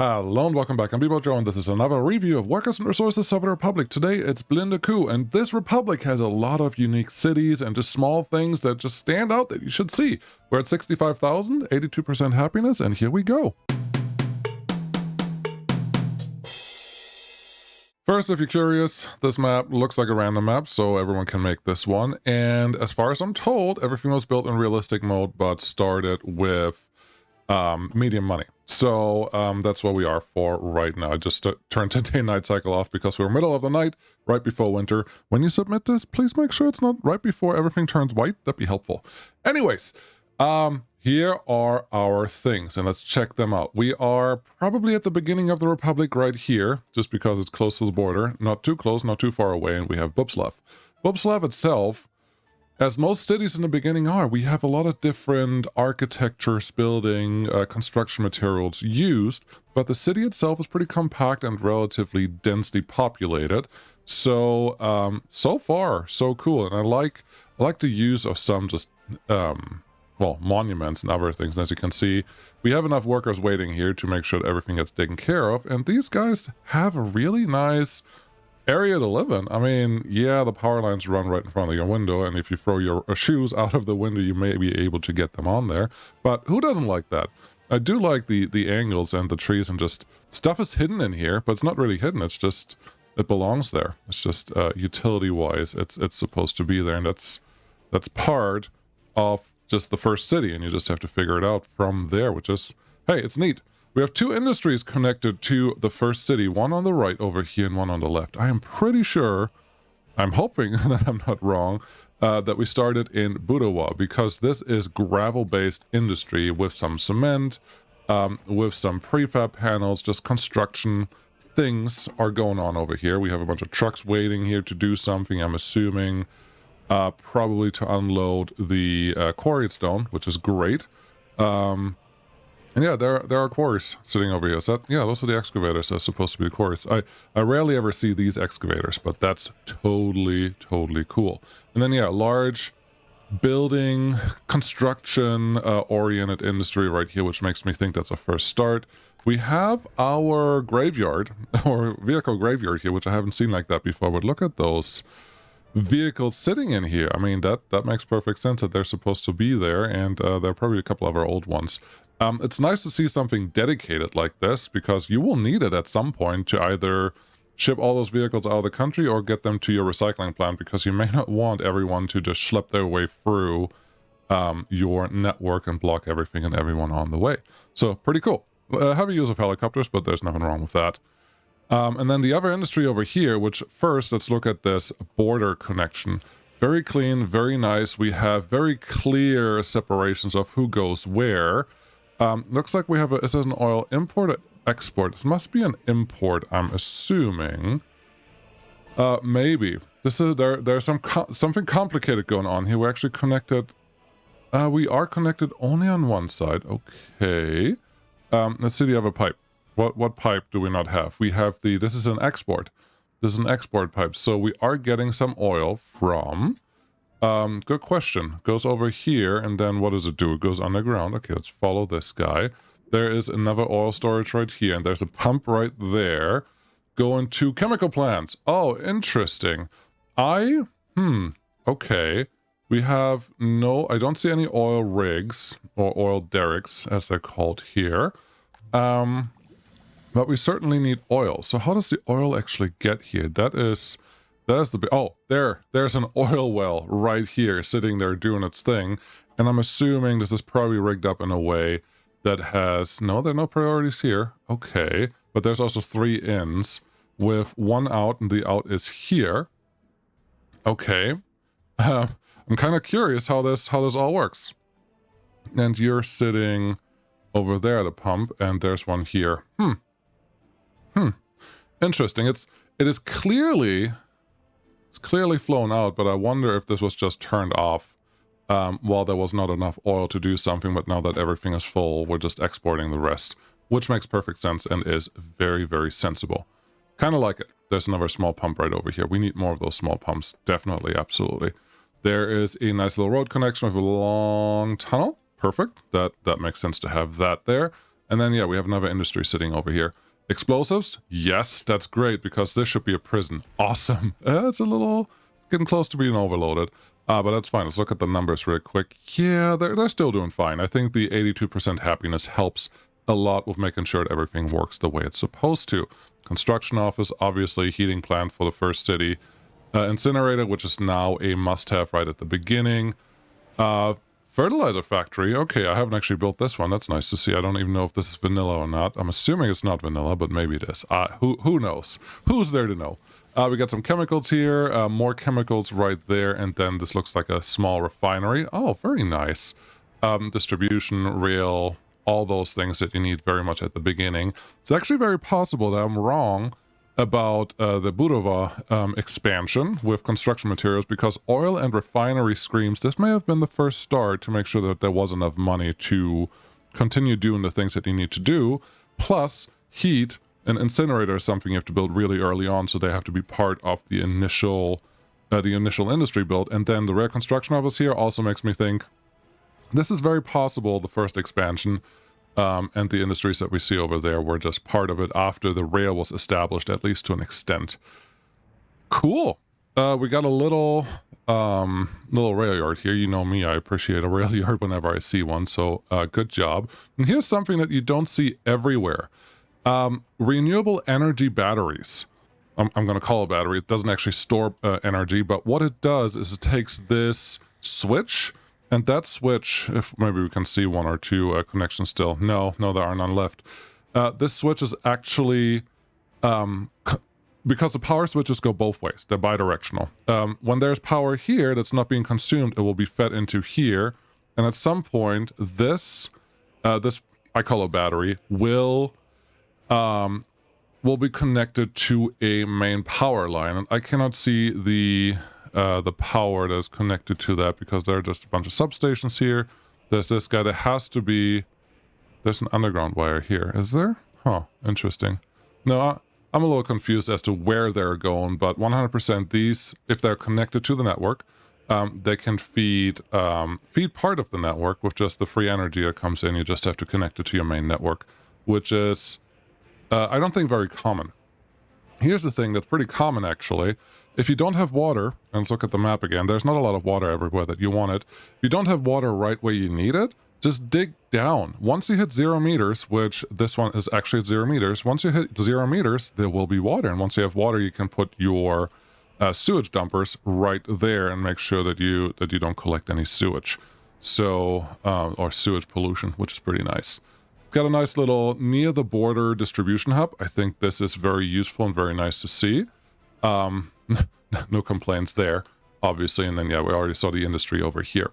Hello and welcome back. I'm bballjo and this is another review of Workers and Resources of the Republic. Today it's bballjo, and this Republic has a lot of unique cities and just small things that just stand out that you should see. We're at 65,000, 82% happiness, and here we go. First, if you're curious, this map looks like a random map, so everyone can make this one. And as far as I'm told, everything was built in realistic mode, but started with medium money. So that's what we are for right now. I just turned the day-night cycle off because we're middle of the night, right before winter. When you submit this, please make sure it's not right before everything turns white. That'd be helpful. Anyways, here are our things, and let's check them out. We are probably at the beginning of the Republic right here, just because it's close to the border. Not too close, not too far away, and we have Bubslav. Bubslav itself, as most cities in the beginning are, we have a lot of different architectures, building, construction materials used, but the city itself is pretty compact and relatively densely populated. So, so far, so cool. And I like the use of some just, well, monuments and other things. And as you can see, we have enough workers waiting here to make sure that everything gets taken care of. And these guys have a really nice area to live in. I mean, yeah, the power lines run right in front of your window, and if you throw your shoes out of the window, you may be able to get them on there. But who doesn't like that? I do like the angles and the trees, and just stuff is hidden in here, but it's not really hidden. It's just, it belongs there. It's just utility-wise, it's supposed to be there, and that's part of just the first city, and you just have to figure it out from there, which is, hey, it's neat. We have two industries connected to the first city, one on the right over here and one on the left. I am pretty sure, I'm hoping that I'm not wrong, that we started in Budawa, because this is gravel-based industry with some cement, with some prefab panels, just construction things are going on over here. We have a bunch of trucks waiting here to do something, I'm assuming, probably to unload the quarried stone, which is great. And yeah, there are quarries sitting over here. So that, yeah, those are the excavators that are supposed to be the quarries. I rarely ever see these excavators, but that's totally cool. And then yeah, large building, construction oriented industry right here, which makes me think that's a first start. We have our graveyard, or vehicle graveyard here, which I haven't seen like that before, but look at those vehicles sitting in here. I mean, that makes perfect sense that they're supposed to be there, and there are probably a couple of our old ones. It's nice to see something dedicated like this, because you will need it at some point to either ship all those vehicles out of the country or get them to your recycling plant, because you may not want everyone to just schlep their way through your network and block everything and everyone on the way. So pretty cool. Heavy use of helicopters, but there's nothing wrong with that. And then the other industry over here, which first, let's look at this border connection. Very clean, very nice. We have very clear separations of who goes where. Looks like we have is it an oil import or export? This must be an import, I'm assuming. Maybe. This is there's something complicated going on here. We're actually connected. We are connected only on one side. Okay. Let's see the other pipe. What pipe do we not have? We have this is an export. This is an export pipe. So we are getting some oil from, good question. Goes over here, and then what does it do? It goes underground. Okay, let's follow this guy. There is another oil storage right here, and there's a pump right there going to chemical plants. Oh, interesting. Okay. We have I don't see any oil rigs, or oil derricks, as they're called here. But we certainly need oil. So how does the oil actually get here? That is the... Oh, there's an oil well right here sitting there doing its thing. And I'm assuming this is probably rigged up in a way that has... No, there are no priorities here. Okay. But there's also 3 ins with 1 out, and the out is here. Okay. I'm kind of curious how this all works. And you're sitting over there at a pump, and there's one here. Interesting. It is clearly flown out, but I wonder if this was just turned off while there was not enough oil to do something, but now that everything is full, we're just exporting the rest, which makes perfect sense and is very sensible. Kind of like it. There's another small pump right over here. We need more of those small pumps. Definitely, absolutely. There is a nice little road connection with a long tunnel. Perfect. That makes sense to have that there. And then, yeah, we have another industry sitting over here. Explosives? Yes, that's great, because this should be a prison. Awesome. It's a little getting close to being overloaded. But that's fine. Let's look at the numbers real quick. Yeah, they're still doing fine. I think the 82% happiness helps a lot with making sure that everything works the way it's supposed to. Construction office, obviously, heating plant for the first city. Incinerator, which is now a must-have right at the beginning. Fertilizer factory. Okay, I haven't actually built this one. That's nice to see. I don't even know if this is vanilla or not. I'm assuming it's not vanilla, but maybe it is. Who knows? Who's there to know? We got some chemicals here, more chemicals right there, and then this looks like a small refinery. Oh, very nice. Distribution, rail, all those things that you need very much at the beginning. It's actually very possible that I'm wrong about the Budova expansion with construction materials, because oil and refinery screams this may have been the first start to make sure that there was enough money to continue doing the things that you need to do, plus heat. An incinerator is something you have to build really early on, so they have to be part of the initial industry build. And then the rail construction office here also makes me think this is very possible the first expansion, and the industries that we see over there were just part of it after the rail was established, at least to an extent. Cool. We got a little rail yard here. You know me, I appreciate a rail yard whenever I see one, so good job. And here's something that you don't see everywhere. Renewable energy batteries. I'm going to call it a battery. It doesn't actually store energy, but what it does is it takes this switch, and that switch, if maybe we can see one or two connections still. No, there are none left. This switch is actually, because the power switches go both ways. They're bidirectional. When there's power here that's not being consumed, it will be fed into here, and at some point, this I call a battery, will be connected to a main power line, and I cannot see the power that's connected to that because there are just a bunch of substations here. There's this guy. There's an underground wire here. Is there? Huh, interesting. No, I'm a little confused as to where they're going, but 100% these, if they're connected to the network, they can feed part of the network with just the free energy that comes in. You just have to connect it to your main network, which is I don't think very common. Here's the thing that's pretty common, actually. If you don't have water, and let's look at the map again, there's not a lot of water everywhere that you want it. If you don't have water right where you need it, just dig down. Once you hit 0 meters, which this one is actually at 0 meters, once you hit 0 meters, there will be water. And once you have water, you can put your sewage dumpers right there and make sure that you don't collect any sewage. So, or sewage pollution, which is pretty nice. Got a nice little near the border distribution hub. I think this is very useful and very nice to see. No complaints there, obviously. And then, yeah, we already saw the industry over here.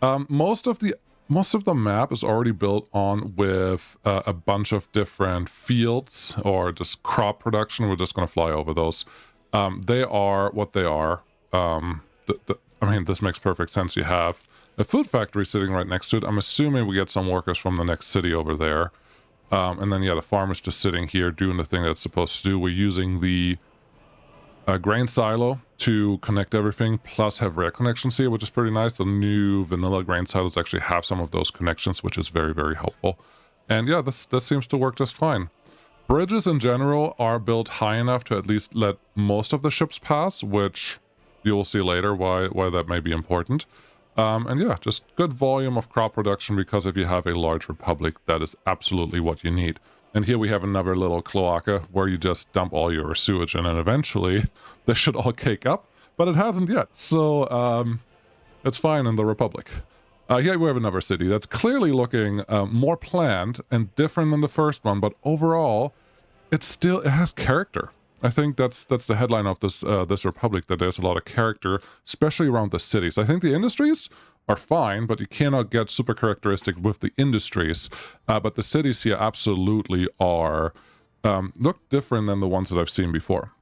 Most of the map is already built on with a bunch of different fields or just crop production. We're just going to fly over those. They are what they are. I mean, this makes perfect sense. You have a food factory sitting right next to it. I'm assuming we get some workers from the next city over there. And then, yeah, the farm is just sitting here doing the thing that's supposed to do. We're using the grain silo to connect everything, plus have rail connections here, which is pretty nice. The new vanilla grain silos actually have some of those connections, which is very, very helpful. And yeah, this seems to work just fine. Bridges in general are built high enough to at least let most of the ships pass, which you'll see later why that may be important. And yeah, just good volume of crop production, because if you have a large republic, that is absolutely what you need. And here we have another little cloaca where you just dump all your sewage in, and eventually they should all cake up, but it hasn't yet. So it's fine in the republic. Here we have another city that's clearly looking more planned and different than the first one, but overall, it has character. I think that's the headline of this republic, that there's a lot of character, especially around the cities. I think the industries are fine, but you cannot get super characteristic with the industries. But the cities here absolutely are look different than the ones that I've seen before.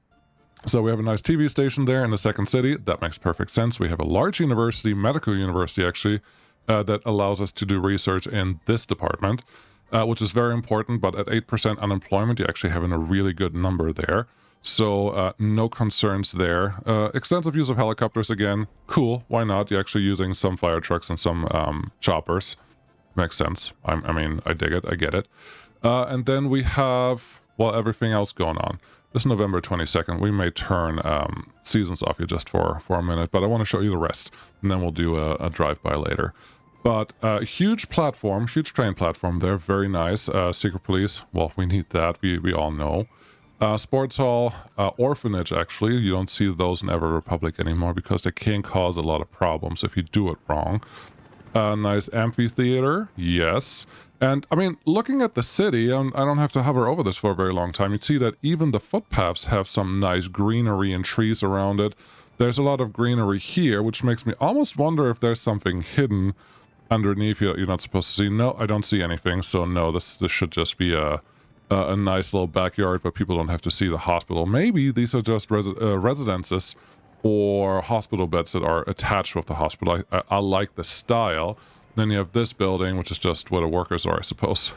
So we have a nice TV station there in the second city. That makes perfect sense. We have a large university, medical university actually, that allows us to do research in this department, which is very important. But at 8% unemployment, you're actually having a really good number there. So no concerns there. Extensive use of helicopters again. Cool. Why not? You're actually using some fire trucks and some choppers. Makes sense. I mean, I dig it. I get it. And then we have, well, everything else going on. This November 22nd, we may turn seasons off here just for a minute, but I want to show you the rest, and then we'll do a drive-by later. But huge platform, huge train platform there, very nice. Secret police, well, we need that, we all know. Sports hall, orphanage, actually. You don't see those in Ever Republic anymore because they can cause a lot of problems if you do it wrong. Nice amphitheater, yes. And, I mean, looking at the city, I don't have to hover over this for a very long time, you'd see that even the footpaths have some nice greenery and trees around it. There's a lot of greenery here, which makes me almost wonder if there's something hidden underneath you're not supposed to see. No, I don't see anything, so no, this should just be a nice little backyard, but people don't have to see the hospital. Maybe these are just residences or hospital beds that are attached with the hospital. I like the style. Then you have this building, which is just where the workers are, I suppose.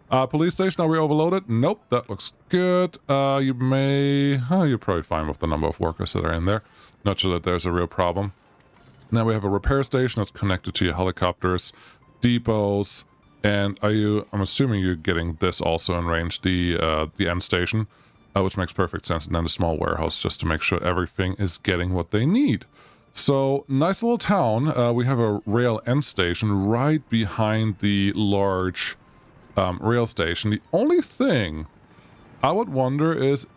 Police station, are we overloaded? Nope, that looks good. You're probably fine with the number of workers that are in there. Not sure that there's a real problem. Now we have a repair station that's connected to your helicopters, depots, and I'm assuming you're getting this also in range, the end station, which makes perfect sense, and then a small warehouse just to make sure everything is getting what they need. So, nice little town. We have a rail end station right behind the large rail station. The only thing I would wonder is,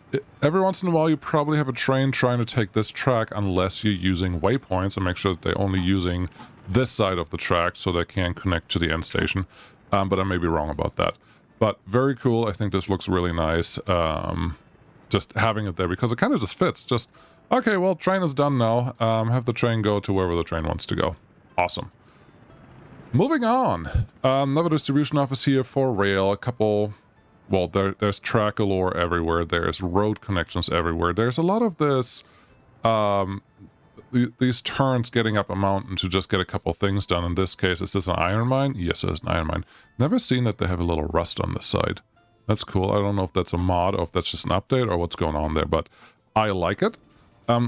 every once in a while you probably have a train trying to take this track unless you're using waypoints, and make sure that they're only using this side of the track so they can connect to the end station. But I may be wrong about that. But very cool. I think this looks really nice. Just having it there because it kind of just fits. Just, okay, well, train is done now. Have the train go to wherever the train wants to go. Awesome. Moving on. Another distribution office here for rail. A couple, well, there's track galore everywhere. There's road connections everywhere. There's a lot of this, these turns getting up a mountain to just get a couple things done. In this case, is this an iron mine? Yes, it is an iron mine. Never seen that they have a little rust on this side. That's cool. I don't know if that's a mod or if that's just an update or what's going on there, but I like it.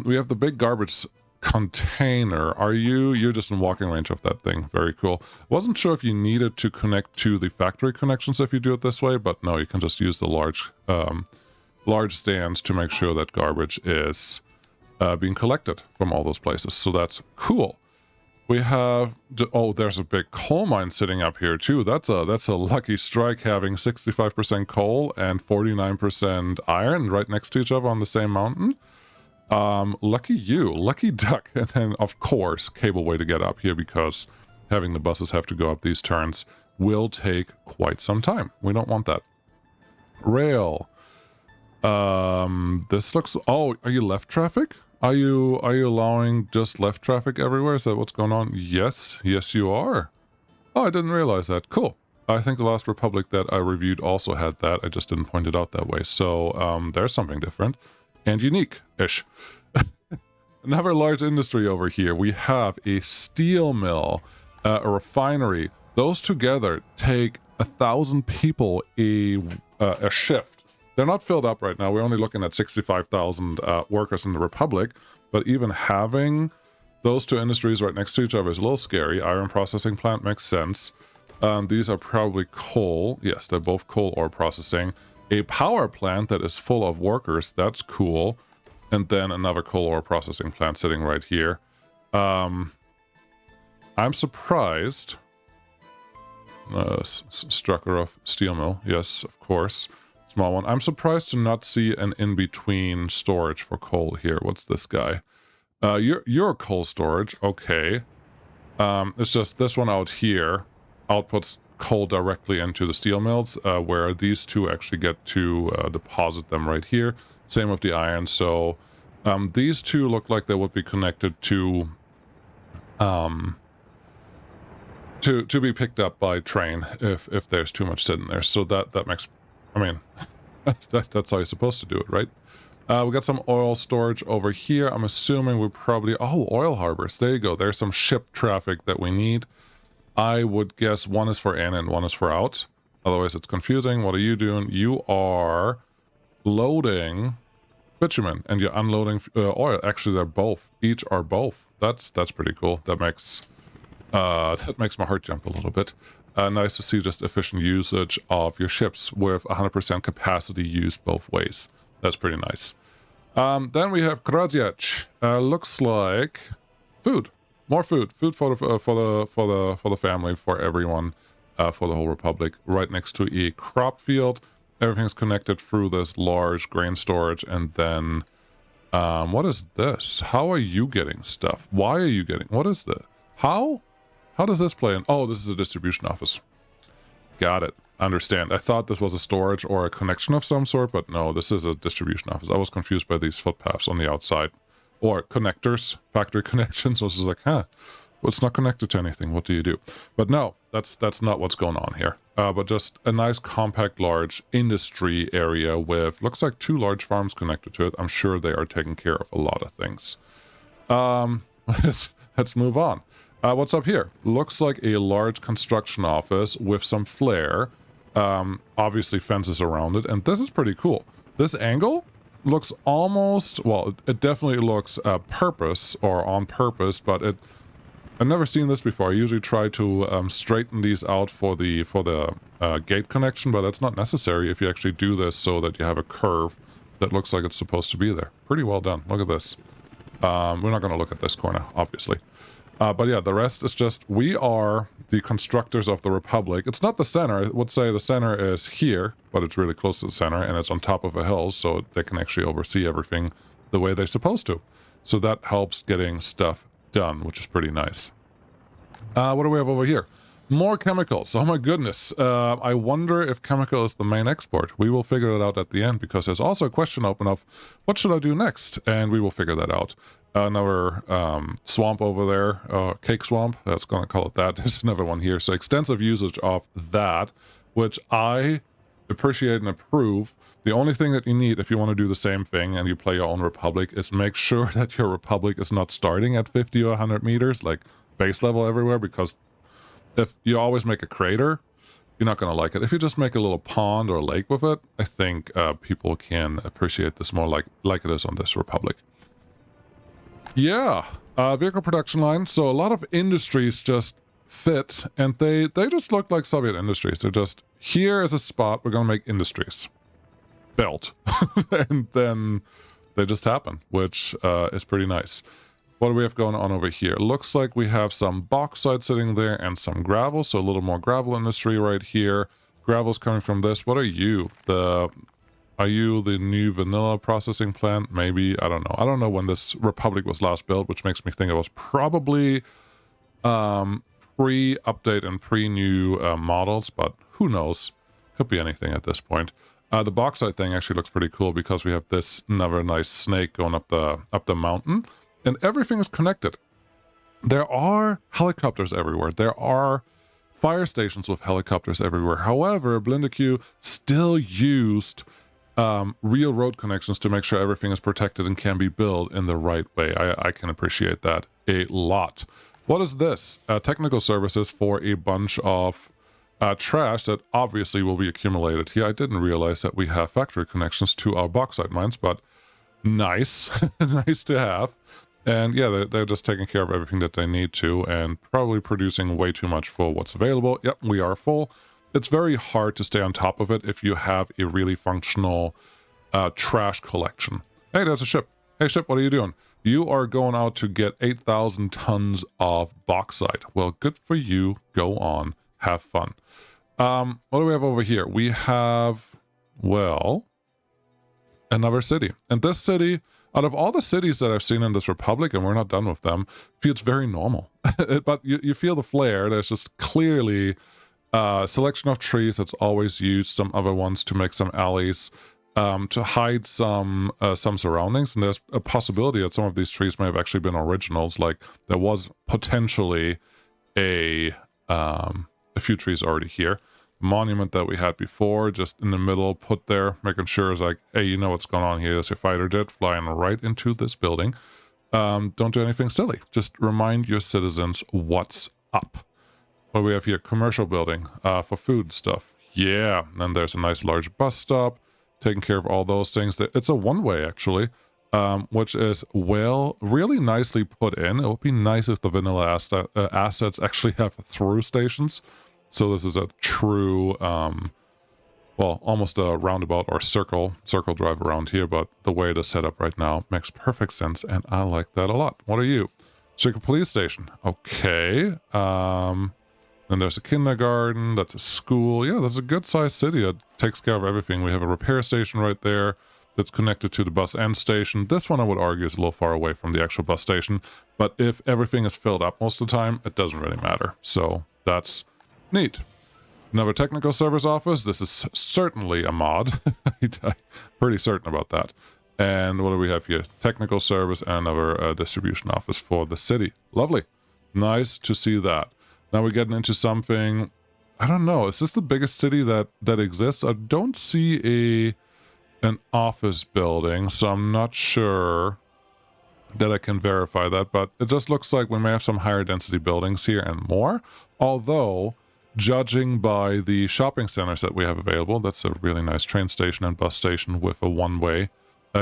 We have the big garbage container. You're just in walking range of that thing. Very cool. Wasn't sure if you needed to connect to the factory connections if you do it this way, but no, you can just use the large stands to make sure that garbage is being collected from all those places. So that's cool. We have, oh, there's a big coal mine sitting up here too. That's a lucky strike, having 65% coal and 49% iron right next to each other on the same mountain. Lucky you, lucky duck. And then of course cableway to get up here, because having the buses have to go up these turns will take quite some time. We don't want that. Rail. This looks, oh, are you left traffic? Are you allowing just left traffic everywhere? Is that what's going on? Yes, you are. Oh, I didn't realize that. Cool. I think the last Republic that I reviewed also had that. I just didn't point it out that way. So there's something different and unique-ish. Another large industry over here. We have a steel mill, a refinery. Those together take 1,000 people a shift. They're not filled up right now. We're only looking at 65,000 workers in the Republic, but even having those two industries right next to each other is a little scary. Iron processing plant makes sense. These are probably coal. Yes, they're both coal ore processing. A power plant that is full of workers. That's cool. And then another coal ore processing plant sitting right here. I'm surprised. Structurov steel mill. Yes, of course. Small one. I'm surprised to not see an in-between storage for coal here. What's this guy? You're coal storage. Okay. It's just this one out here outputs coal directly into the steel mills, where these two actually get to deposit them right here. Same with the iron. So these two look like they would be connected to be picked up by train if there's too much sitting there. So that makes, I mean, that's how you're supposed to do it, right? We got some oil storage over here. I'm assuming we probably, oh, oil harbors. There you go. There's some ship traffic that we need. I would guess one is for in and one is for out. Otherwise it's confusing. What are you doing? You are loading bitumen and you're unloading oil. Actually, they're both. Each are both. That's pretty cool. That makes my heart jump a little bit. Nice to see just efficient usage of your ships with 100% capacity used both ways. That's pretty nice. Then we have Kradziec. Looks like food, more food for the family, for everyone, for the whole republic. Right next to a crop field. Everything's connected through this large grain storage, and then what is this? How are you getting stuff? Why are you getting? What is this? How does this play in? Oh, this is a distribution office. Got it. Understand. I thought this was a storage or a connection of some sort, but no, this is a distribution office. I was confused by these footpaths on the outside. Or connectors, factory connections. I was just like, well, it's not connected to anything. What do you do? But no, that's not what's going on here. But just a nice, compact, large industry area with, looks like 2 large farms connected to it. I'm sure they are taking care of a lot of things. Let's move on. What's up here? Looks like a large construction office with some flair. Obviously fences around it, and this is pretty cool. This angle looks almost, well, it definitely looks purpose or on purpose, but I've never seen this before. I usually try to straighten these out for the gate connection, but that's not necessary if you actually do this so that you have a curve that looks like it's supposed to be there. Pretty well done. Look at this. We're not going to look at this corner, obviously. But yeah, the rest is just, we are the constructors of the Republic. It's not the center. I would say the center is here, but it's really close to the center, and it's on top of a hill, so they can actually oversee everything the way they're supposed to. So that helps getting stuff done, which is pretty nice. What do we have over here? More chemicals. Oh my goodness. I wonder if chemical is the main export. We will figure it out at the end, because there's also a question open of what should I do next? And we will figure that out. Another swamp over there, cake swamp, that's gonna call it that. There's another one here. So extensive usage of that, which I appreciate and approve. The only thing that you need if you want to do the same thing and you play your own republic is make sure that your republic is not starting at 50 or 100 meters, like base level everywhere, because if you always make a crater, you're not going to like it. If you just make a little pond or lake with it, I think people can appreciate this more like it is on this republic. Yeah, vehicle production line. So a lot of industries just fit, and they just look like Soviet industries. They're just, here is a spot, we're going to make industries. Built. And then they just happen, which is pretty nice. What do we have going on over here? Looks like we have some bauxite sitting there and some gravel, so a little more gravel industry right here. Gravel's coming from this. What are you? Are you the new vanilla processing plant? Maybe. I don't know. I don't know when this republic was last built, which makes me think it was probably pre-update and pre-new models, but who knows? Could be anything at this point. The bauxite thing actually looks pretty cool because we have this another nice snake going up the mountain, and everything is connected. There are helicopters everywhere. There are fire stations with helicopters everywhere. However, BlindaQ still used real road connections to make sure everything is protected and can be built in the right way. I can appreciate that a lot. What is this? Technical services for a bunch of trash that obviously will be accumulated here. I didn't realize that we have factory connections to our bauxite mines, but nice. Nice to have. And yeah, they're just taking care of everything that they need to, and probably producing way too much for what's available. Yep, we are full. It's very hard to stay on top of it if you have a really functional trash collection. Hey, there's a ship. Hey, ship, what are you doing? You are going out to get 8,000 tons of bauxite. Well, good for you. Go on. Have fun. What do we have over here? We have, well, another city. And this city, out of all the cities that I've seen in this republic, and we're not done with them, feels very normal. But you feel the flair. There's just clearly a selection of trees that's always used, some other ones to make some alleys, to hide some surroundings. And there's a possibility that some of these trees may have actually been originals. Like there was potentially a few trees already here. Monument that we had before, just in the middle, put there, making sure it's like, hey, you know what's going on here. There's your fighter jet flying right into this building. Don't do anything silly. Just remind your citizens what's up. What do we have here? Commercial building for food stuff. Yeah, and then there's a nice large bus stop, taking care of all those things. It's a one-way, actually, which is, well, really nicely put in. It would be nice if the vanilla assets actually have through stations. So this is a true, well, almost a roundabout or circle drive around here, but the way it is set up right now makes perfect sense, and I like that a lot. What are you? Chicken police station. Okay. Then there's a kindergarten. That's a school. Yeah, that's a good-sized city that takes care of everything. We have a repair station right there that's connected to the bus end station. This one, I would argue, is a little far away from the actual bus station, but if everything is filled up most of the time, it doesn't really matter. So that's neat. Another technical service office. This is certainly a mod. I'm pretty certain about that. And what do we have here? Technical service and another distribution office for the city. Lovely. Nice to see that. Now we're getting into something, I don't know. Is this the biggest city that exists? I don't see an office building, so I'm not sure that I can verify that, but it just looks like we may have some higher density buildings here and more. Although, judging by the shopping centers that we have available, that's a really nice train station and bus station with a one-way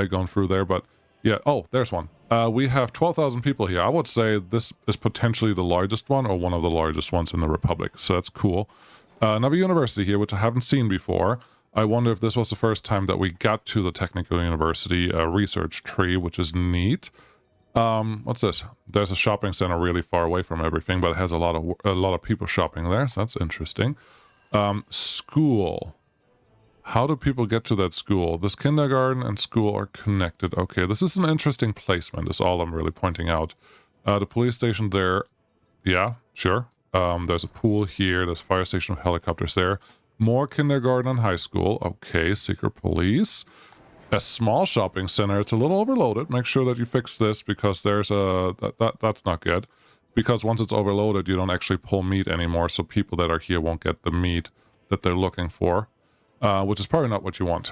going through there. But yeah, oh, there's one. We have 12,000 people here. I would say this is potentially the largest one or one of the largest ones in the Republic, so that's cool. Another university here, which I haven't seen before. I wonder if this was the first time that we got to the Technical University research tree, which is neat. What's this? There's a shopping center really far away from everything, but it has a lot of people shopping there, so that's interesting. School. How do people get to that school? This kindergarten and school are connected. Okay, this is an interesting placement, is all I'm really pointing out. The police station there, yeah, sure. There's a pool here, there's a fire station with helicopters there. More kindergarten and high school. Okay, secret police. A small shopping center. It's a little overloaded. Make sure that you fix this because there's that's not good. Because once it's overloaded, you don't actually pull meat anymore, so people that are here won't get the meat that they're looking for. Which is probably not what you want.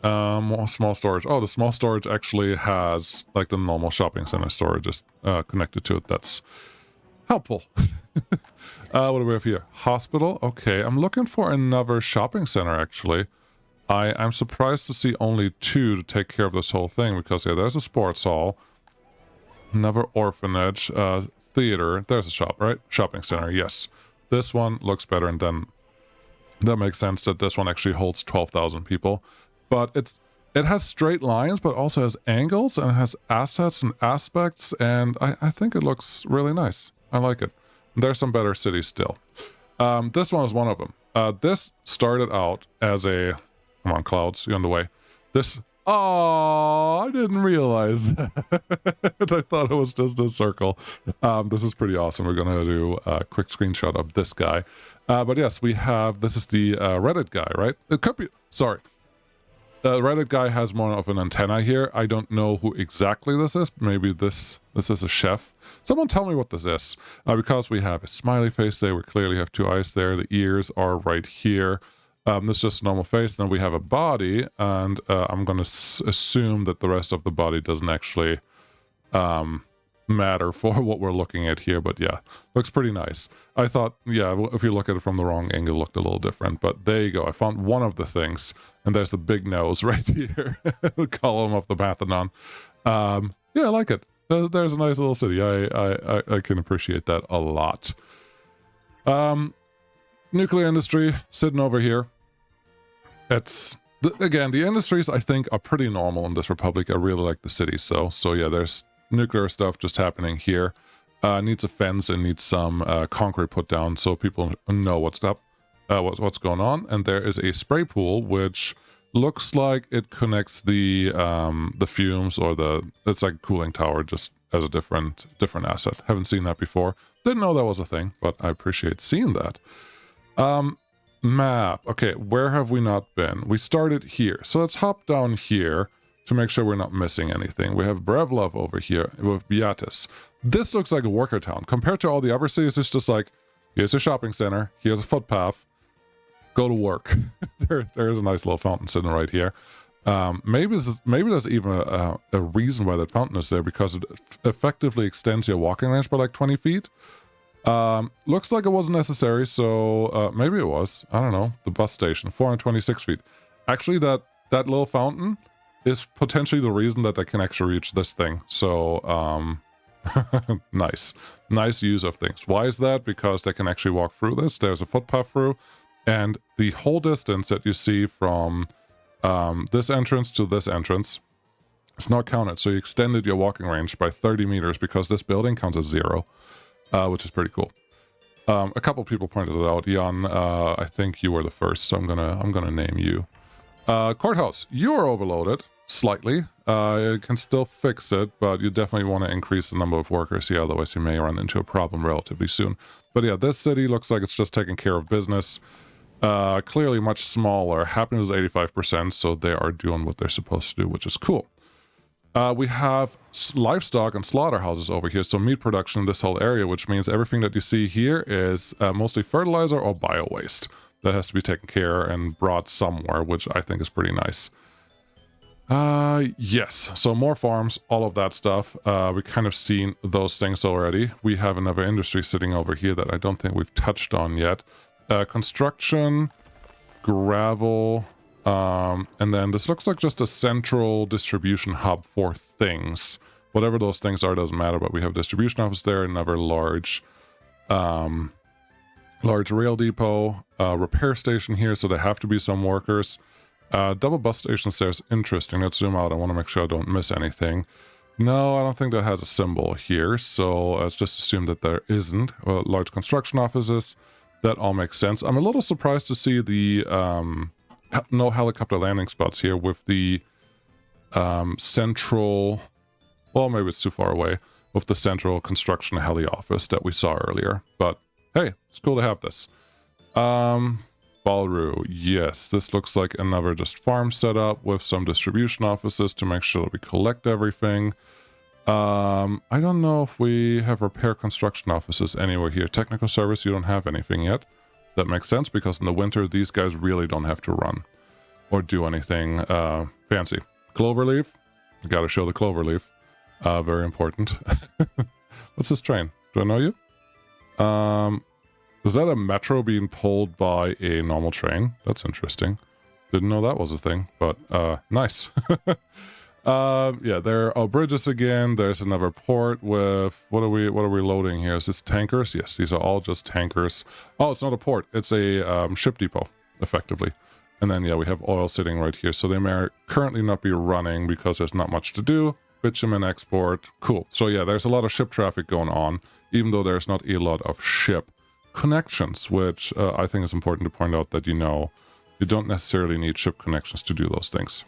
More small storage. Oh, the small storage actually has like the normal shopping center storage just connected to it. That's helpful. What do we have here? Hospital. Okay, I'm looking for another shopping center actually. I'm surprised to see only 2 to take care of this whole thing because yeah, there's a sports hall, another orphanage, theater. There's a shop, right? Shopping center. Yes, this one looks better, and then that makes sense that this one actually holds 12,000 people. But it has straight lines, but also has angles, and it has assets and aspects, and I think it looks really nice. I like it. There's some better cities still. This one is one of them. This started out as a... Come on, clouds, you're on the way. This... Oh, I didn't realize that. I thought it was just a circle. This is pretty awesome. We're going to do a quick screenshot of this guy. But yes, we have... This is the Reddit guy, right? It could be... Sorry. The Reddit guy has more of an antenna here. I don't know who exactly this is. Maybe this is a chef. Someone tell me what this is. Because we have a smiley face there. We clearly have 2 eyes there. The ears are right here. This is just a normal face. Then we have a body. And I'm going to assume that the rest of the body doesn't actually matter for what we're looking at here. But yeah, looks pretty nice. I thought, yeah, if you look at it from the wrong angle, it looked a little different. But there you go. I found one of the things. And there's the big nose right here. The column of the Parthenon. Yeah, I like it. There's a nice little city. I can appreciate that a lot. Nuclear industry sitting over here. It's... Again, the industries, I think, are pretty normal in this republic. I really like the city. So yeah, there's nuclear stuff just happening here. Needs a fence and needs some concrete put down so people know what's up, what's going on. And there is a spray pool which looks like it connects the fumes or it's like a cooling tower just as a different asset. Haven't seen that before. Didn't know that was a thing, but I appreciate seeing that. Map. Okay, where have we not been? We started here, so let's hop down here to make sure we're not missing anything. We have Brevlov over here with Beatis. This looks like a worker town. Compared to all the other cities, it's just like, here's a shopping center, here's a footpath, go to work. There's a nice little fountain sitting right here. Maybe there's even a reason why that fountain is there, because it effectively extends your walking range by like 20 feet. Looks like it wasn't necessary, so maybe it was. I don't know. The bus station, 426 feet. Actually, that little fountain is potentially the reason that I can actually reach this thing. So, Nice. Nice use of things. Why is that? Because they can actually walk through this. There's a footpath through, and the whole distance that you see from this entrance to this entrance is not counted. So you extended your walking range by 30 meters because this building counts as 0, which is pretty cool. A couple people pointed it out. Jan, I think you were the first, so I'm gonna name you. Courthouse, you are overloaded slightly. You can still fix it, but you definitely want to increase the number of workers here, otherwise you may run into a problem relatively soon. But yeah, this city looks like it's just taking care of business. Clearly much smaller. Happiness is 85%, so they are doing what they're supposed to do, which is cool. We have livestock and slaughterhouses over here, so meat production in this whole area, which means everything that you see here is mostly fertilizer or bio-waste that has to be taken care and brought somewhere, which I think is pretty nice. Yes, so more farms, all of that stuff. We've kind of seen those things already. We have another industry sitting over here that I don't think we've touched on yet. Construction, gravel, and then this looks like just a central distribution hub for things. Whatever those things are doesn't matter, but we have a distribution office there, another large rail depot, repair station here, so there have to be some workers. Double bus stations there is interesting. Let's zoom out. I want to make sure I don't miss anything. No, I don't think that has a symbol here, so let's just assume that there isn't. Large construction offices, that all makes sense. I'm a little surprised to see the no helicopter landing spots here with the central, well, maybe it's too far away, with the central construction heli office that we saw earlier. But hey, it's cool to have this. bballjo, yes, this looks like another just farm setup with some distribution offices to make sure that we collect everything. I don't know if we have repair construction offices anywhere here. Technical service, you don't have anything yet. That makes sense because in the winter, these guys really don't have to run or do anything fancy. Cloverleaf, gotta show the cloverleaf. Very important. What's this train? Do I know you? Is that a metro being pulled by a normal train? That's interesting. Didn't know that was a thing, but nice. Yeah, there are bridges again. There's another port with what are we loading here? Is this tankers? Yes, these are all just tankers. Oh, it's not a port. It's a ship depot, effectively. And then yeah, we have oil sitting right here. So they may currently not be running because there's not much to do. Bitumen export. Cool. So yeah, there's a lot of ship traffic going on, even though there's not a lot of ship connections, which I think is important to point out that, you know, you don't necessarily need ship connections to do those things.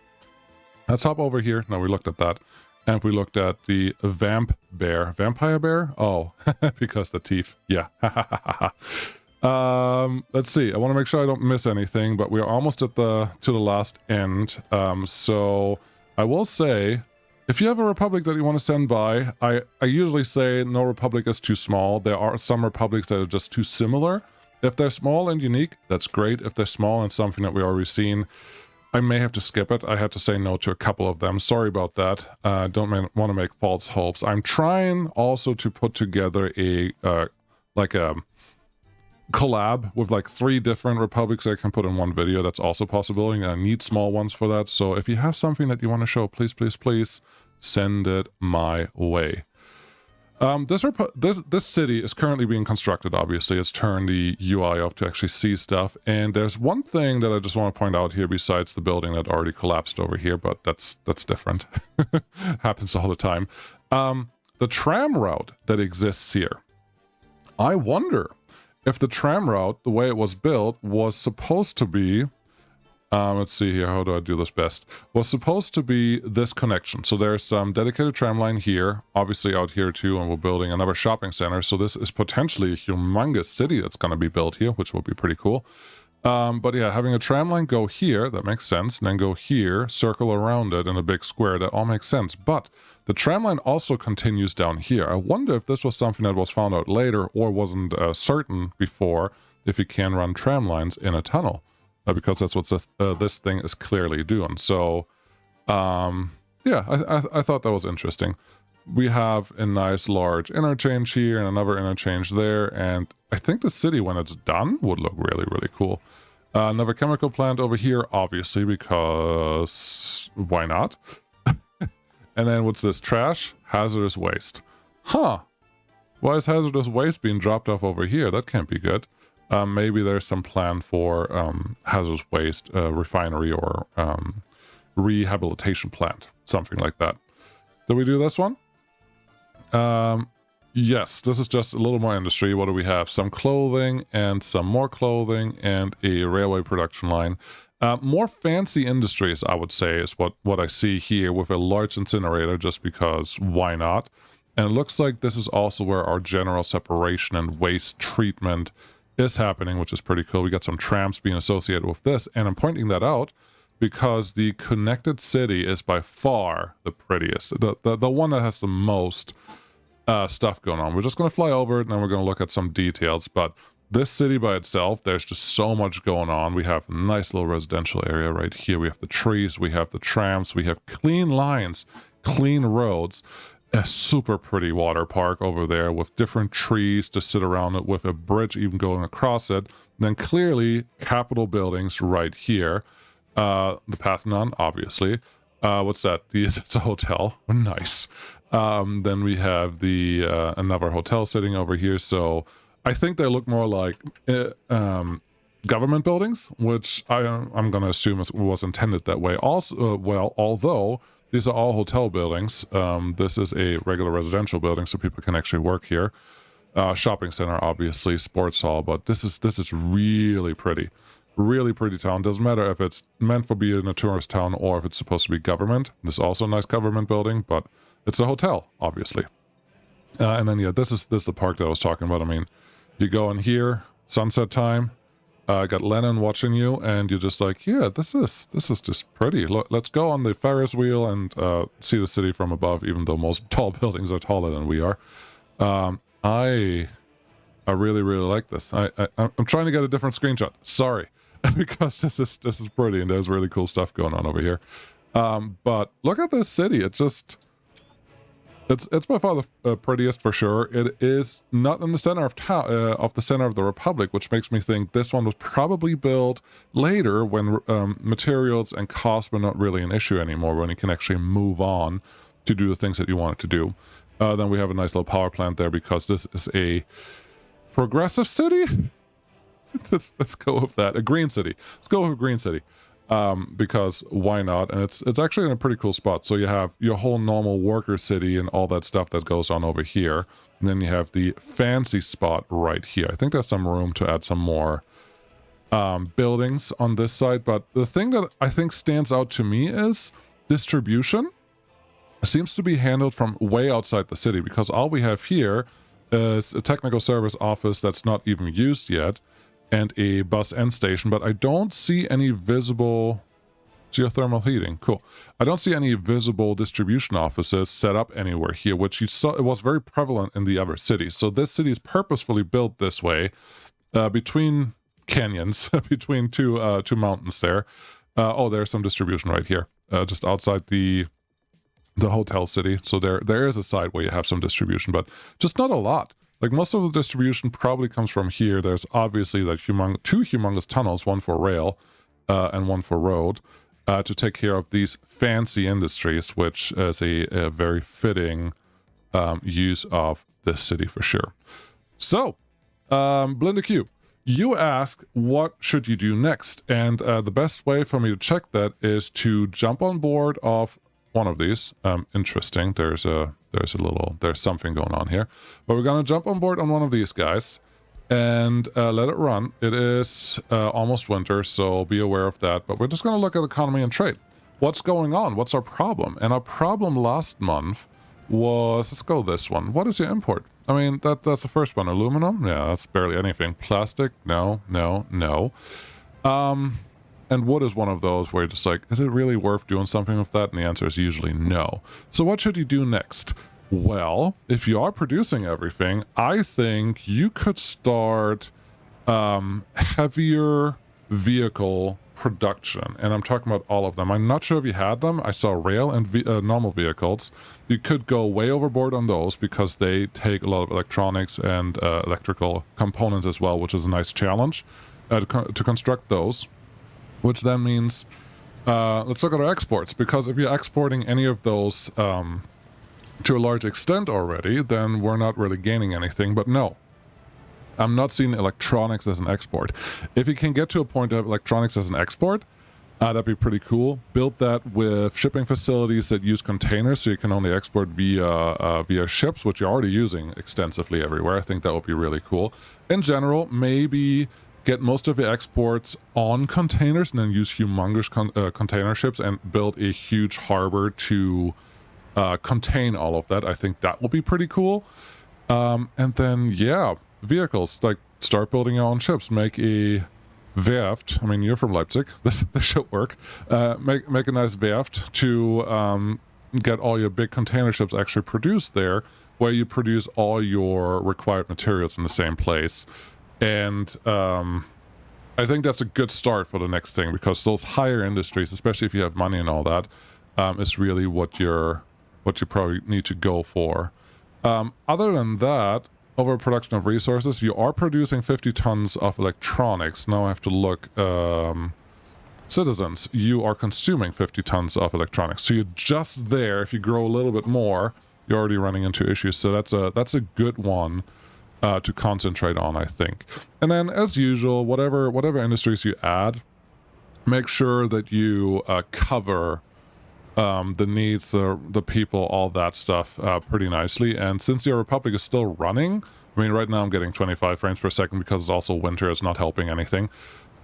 Let's hop over here. Now we looked at that, and we looked at the vampire bear. Oh, because the teeth. Yeah. Let's see. I want to make sure I don't miss anything, but we are almost at to the last end. So I will say, if you have a republic that you want to send by, I usually say no republic is too small. There are some republics that are just too similar. If they're small and unique, that's great. If they're small and something that we already seen, I may have to skip it. I had to say no to a couple of them. Sorry about that. Don't want to make false hopes. I'm trying also to put together a like a collab with like 3 different republics I can put in one video. That's also a possibility. I need small ones for that. So if you have something that you want to show, please, please, please send it my way. This city is currently being constructed, obviously. It's turned the UI up to actually see stuff. And there's one thing that I just want to point out here besides the building that already collapsed over here, but that's different. Happens all the time. The tram route that exists here. I wonder if the tram route, the way it was built, was supposed to be... let's see here, how do I do this best? Was supposed to be this connection. So there's some dedicated tram line here, obviously out here too, and we're building another shopping center. So this is potentially a humongous city that's going to be built here, which will be pretty cool. But yeah, having a tram line go here, that makes sense. And then go here, circle around it in a big square, that all makes sense. But the tram line also continues down here. I wonder if this was something that was found out later or wasn't certain before, if you can run tram lines in a tunnel. Because that's what this thing is clearly doing. So, yeah, I thought that was interesting. We have a nice large interchange here and another interchange there. And I think the city, when it's done, would look really, really cool. Another chemical plant over here, obviously, because why not? And then what's this? Trash? Hazardous waste. Huh. Why is hazardous waste being dropped off over here? That can't be good. Maybe there's some plan for hazardous waste refinery or rehabilitation plant, something like that. Did we do this one? Yes, this is just a little more industry. What do we have? Some clothing and some more clothing and a railway production line. More fancy industries, I would say, is what I see here with a large incinerator, just because why not? And it looks like this is also where our general separation and waste treatment is happening, which is pretty cool. We got some trams being associated with this, and I'm pointing that out because the connected city is by far the prettiest, the one that has the most stuff going on. We're just going to fly over it, and then we're going to look at some details, but this city by itself, there's just so much going on. We have a nice little residential area right here. We have the trees, we have the trams, we have clean lines, clean roads, a super pretty water park over there with different trees to sit around it, with a bridge even going across it. Then clearly Capitol buildings right here. The Parthenon, obviously. What's that? It's a hotel. Nice. Then we have the another hotel sitting over here. So I think they look more like government buildings, which I'm going to assume was intended that way. Also, well, although these are all hotel buildings, this is a regular residential building, so people can actually work here. Shopping center, obviously, sports hall, but this is really pretty. Really pretty town. Doesn't matter if it's meant for being a tourist town or if it's supposed to be government. This is also a nice government building, but it's a hotel, obviously. And then, yeah, this is the park that I was talking about. I mean, you go in here, sunset time, got Lennon watching you, and you're just like, yeah, this is just pretty. Let's go on the Ferris wheel and see the city from above, even though most tall buildings are taller than we are. I really, really like this. I'm trying to get a different screenshot. Sorry. Because this is pretty, and there's really cool stuff going on over here. But look at this city. It's by far the prettiest for sure. It is not in the center of town, of the center of the Republic, which makes me think this one was probably built later when materials and cost were not really an issue anymore, when you can actually move on to do the things that you wanted to do. Then we have a nice little power plant there because this is a progressive city. Let's go with that. A green city. Let's go with a green city. Because why not? And it's actually in a pretty cool spot. So you have your whole normal worker city and all that stuff that goes on over here. And then you have the fancy spot right here. I think there's some room to add some more buildings on this side. But the thing that I think stands out to me is distribution seems to be handled from way outside the city, because all we have here is a technical service office that's not even used yet, and a bus end station, but I don't see any visible geothermal heating. Cool. I don't see any visible distribution offices set up anywhere here, which you saw, it was very prevalent in the other cities. So this city is purposefully built this way, between canyons, between two mountains there. Oh, there's some distribution right here, just outside the hotel city. So there is a side where you have some distribution, but just not a lot. Like, most of the distribution probably comes from here. There's obviously like two humongous tunnels, one for rail and one for road, to take care of these fancy industries, which is a very fitting use of this city for sure. So, Blinda Q, you ask, what should you do next? And the best way for me to check that is to jump on board of one of these. Interesting. There's something going on here, but we're gonna jump on board on one of these guys and let it run. It is almost winter, so be aware of that, but we're just gonna look at economy and trade. What's going on? What's our problem? And our problem last month was, let's go this one. What is your import? I mean, that's the first one. Aluminum? Yeah, that's barely anything. Plastic? No. And wood is one of those where you're just like, is it really worth doing something with that? And the answer is usually no. So what should you do next? Well, if you are producing everything, I think you could start heavier vehicle production. And I'm talking about all of them. I'm not sure if you had them. I saw rail and normal vehicles. You could go way overboard on those because they take a lot of electronics and electrical components as well, which is a nice challenge to construct those. Which then means, let's look at our exports, because if you're exporting any of those to a large extent already, then we're not really gaining anything. But no, I'm not seeing electronics as an export. If you can get to a point of electronics as an export, that'd be pretty cool. Build that with shipping facilities that use containers, so you can only export via ships, which you're already using extensively everywhere. I think that would be really cool. In general, maybe get most of your exports on containers and then use humongous container ships and build a huge harbor to contain all of that. I think that will be pretty cool. And then, yeah, vehicles, like start building your own ships. Make a Werft. I mean, you're from Leipzig. This should work. Make a nice Werft to get all your big container ships actually produced there, where you produce all your required materials in the same place. And I think that's a good start for the next thing, because those higher industries, especially if you have money and all that, is really what you probably need to go for. Other than that, overproduction of resources, you are producing 50 tons of electronics. Now I have to look. Citizens, you are consuming 50 tons of electronics. So you're just there. If you grow a little bit more, you're already running into issues. So that's a good one to concentrate on, I think. And then, as usual, whatever industries you add, make sure that you cover the needs, the people, all that stuff pretty nicely. And since your Republic is still running, I mean, right now I'm getting 25 frames per second because it's also winter. It's not helping anything.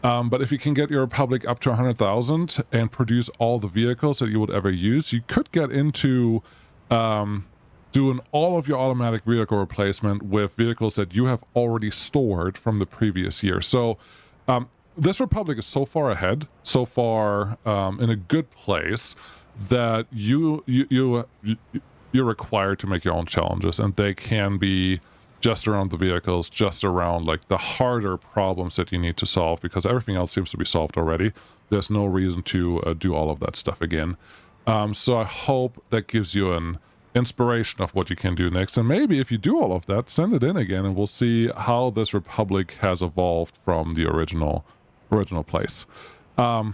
But if you can get your Republic up to 100,000 and produce all the vehicles that you would ever use, you could get into doing all of your automatic vehicle replacement with vehicles that you have already stored from the previous year. So this Republic is so far ahead, so far in a good place, that you're required to make your own challenges, and they can be just around the vehicles, just around like the harder problems that you need to solve, because everything else seems to be solved already. There's no reason to do all of that stuff again. So I hope that gives you an inspiration of what you can do next, and maybe if you do all of that, send it in again and we'll see how this Republic has evolved from the original place. For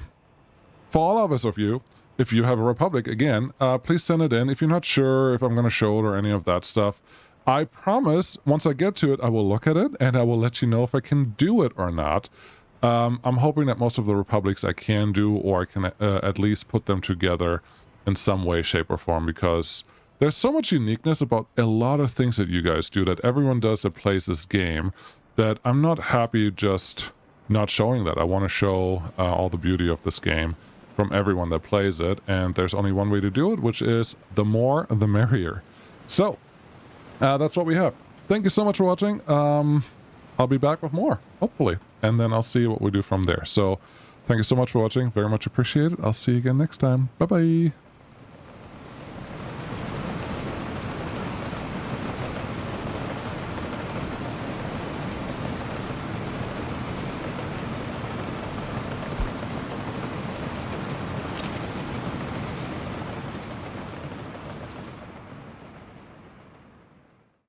all of us of you, if you have a Republic, again, please send it in. If you're not sure if I'm going to show it or any of that stuff, I promise once I get to it, I will look at it and I will let you know if I can do it or not. I'm hoping that most of the Republics I can do, or I can at least put them together in some way, shape, or form, because there's so much uniqueness about a lot of things that you guys do, that everyone does that plays this game, that I'm not happy just not showing that. I want to show all the beauty of this game from everyone that plays it, and there's only one way to do it, which is the more the merrier. So that's what we have. Thank you so much for watching. I'll be back with more, hopefully, and then I'll see what we do from there. So thank you so much for watching. Very much appreciated. I'll see you again next time. Bye bye.